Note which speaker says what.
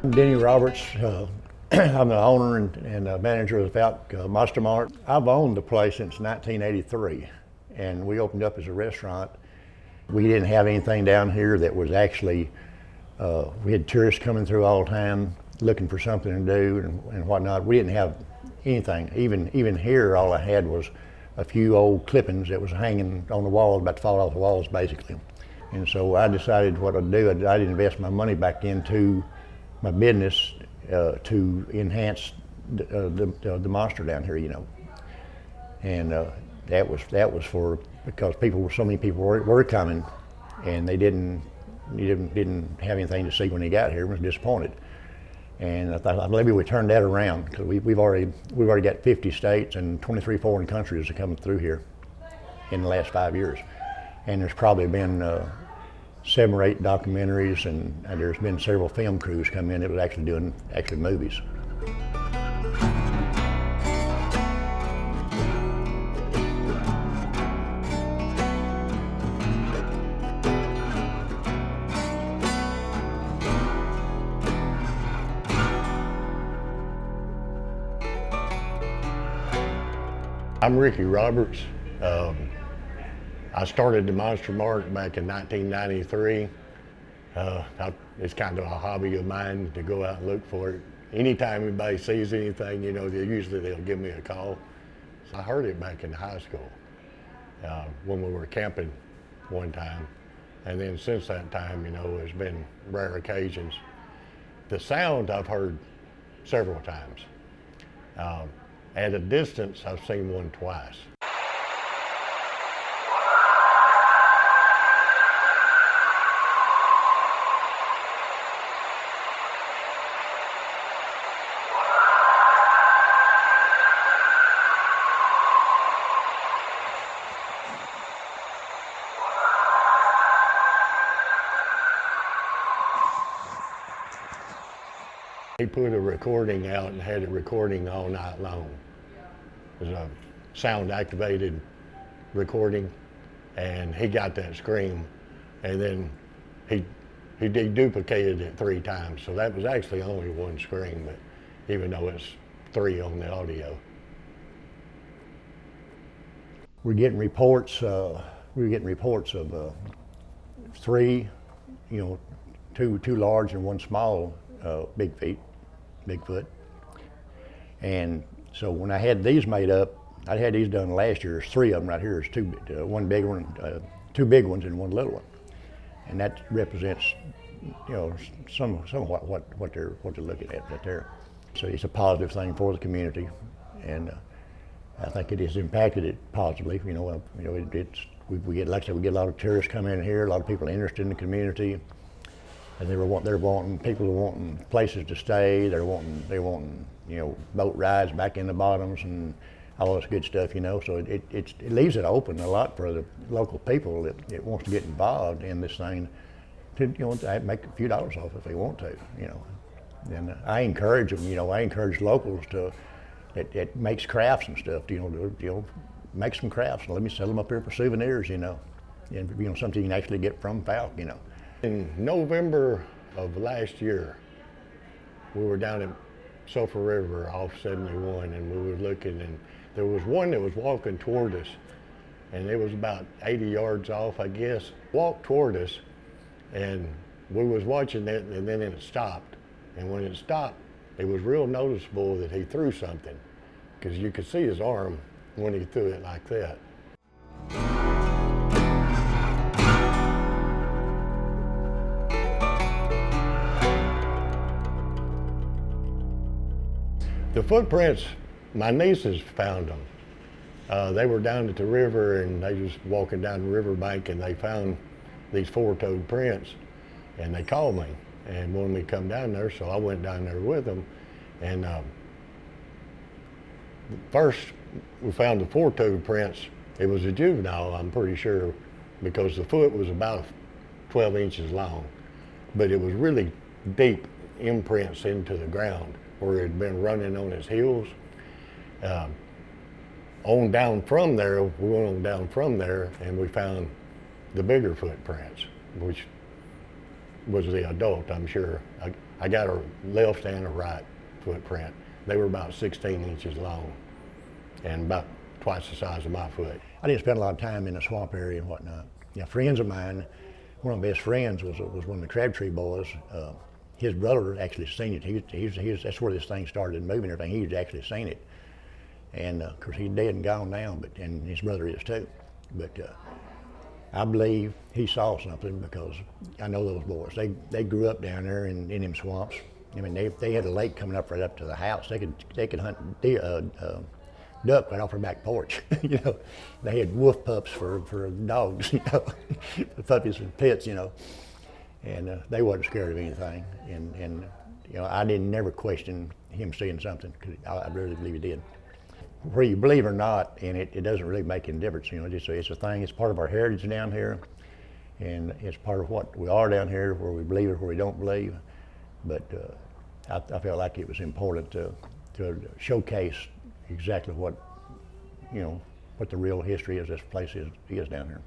Speaker 1: Denny Roberts, I'm the owner and manager of the Fouke Mart. I've owned the place since 1983, and we opened up as a restaurant. We didn't have anything down here that was actually, we had tourists coming through all the time looking for something to do and whatnot. We didn't have anything. Even here, all I had was a few old clippings that was hanging on the walls, about to fall off the walls basically. And so I decided what I'd do, I'd invest my money back into my business to enhance the monster down here, you know. And that was for, because so many people were coming, and they didn't have anything to see when they got here. Was disappointed. And I believe we turned that around, because we've already got 50 states and 23 foreign countries that come through here in the last 5 years. And there's probably been 7 or 8 documentaries, and there's been several film crews come in that was actually doing movies. I'm Ricky Roberts. I started the Monster Mart back in 1993. It's kind of a hobby of mine to go out and look for it. Anytime anybody sees anything, you know, they'll give me a call. So I heard it back in high school when we were camping one time. And then since that time, you know, there's been rare occasions. The sound I've heard several times. At a distance, I've seen one twice. He put a recording out and had it recording all night long. It was a sound activated recording, and he got that scream, and then he deduplicated it 3 times. So that was actually only one scream, but even though it's 3 on the audio. We're getting reports. We were getting reports of 3, you know, two large and 1 small Bigfoot. And so when I had these made up, I had these done last year. There's 3 of them right here. There's 2, 1 big one, 2 big ones and 1 little one. And that represents, you know, somewhat what they're looking at right there. So it's a positive thing for the community, and I think it has impacted it positively. We get, like I said, we get a lot of tourists coming in here. A lot of people interested in the community. And people are wanting places to stay. They're wanting, you know, boat rides back in the bottoms and all this good stuff, you know. So it leaves it open a lot for the local people that wants to get involved in this thing to, you know, to make a few dollars off if they want to, you know. And I encourage them, you know. I encourage locals that makes crafts and stuff, you know, make some crafts and let me sell them up here for souvenirs, you know, and you know, something you can actually get from Fouke, you know. In November of last year, we were down at Sulphur River off 71, and we were looking, and there was one that was walking toward us, and it was about 80 yards off, I guess. Walked toward us, and we was watching it, and then it stopped. And when it stopped, it was real noticeable that he threw something, because you could see his arm when he threw it like that. The footprints, my nieces found them. They were down at the river, and they was walking down the riverbank, and they found these 4-toed prints, and they called me and wanted me to come down there, so I went down there with them. And first we found the 4-toed prints. It was a juvenile, I'm pretty sure, because the foot was about 12 inches long, but it was really deep imprints into the ground, where it had been running on his heels. We went on down from there, and we found the bigger footprints, which
Speaker 2: was the adult, I'm sure. I got a left and a right footprint. They were about 16 inches long and about twice the size of my foot.
Speaker 1: I didn't spend a lot of time in the swamp area and whatnot. Yeah, friends of mine, one of my best friends was one of the Crabtree boys. His brother actually seen it. That's where this thing started moving and everything. He'd actually seen it. And of course, he's dead and gone now, and his brother is too. But I believe he saw something because I know those boys. They grew up down there in them swamps. I mean, they had a lake coming up right up to the house. They could hunt duck right off their back porch. You know, they had wolf pups for dogs. You know, puppies and pets. You know, and they wasn't scared of anything. And you know, I didn't never question him seeing something because I really believe he did. Whether you believe or not in it, it doesn't really make any difference. You know, it's a thing. It's part of our heritage down here, and it's part of what we are down here, where we believe or where we don't believe. But I felt like it was important to showcase exactly what, you know, what the real history of this place is down here.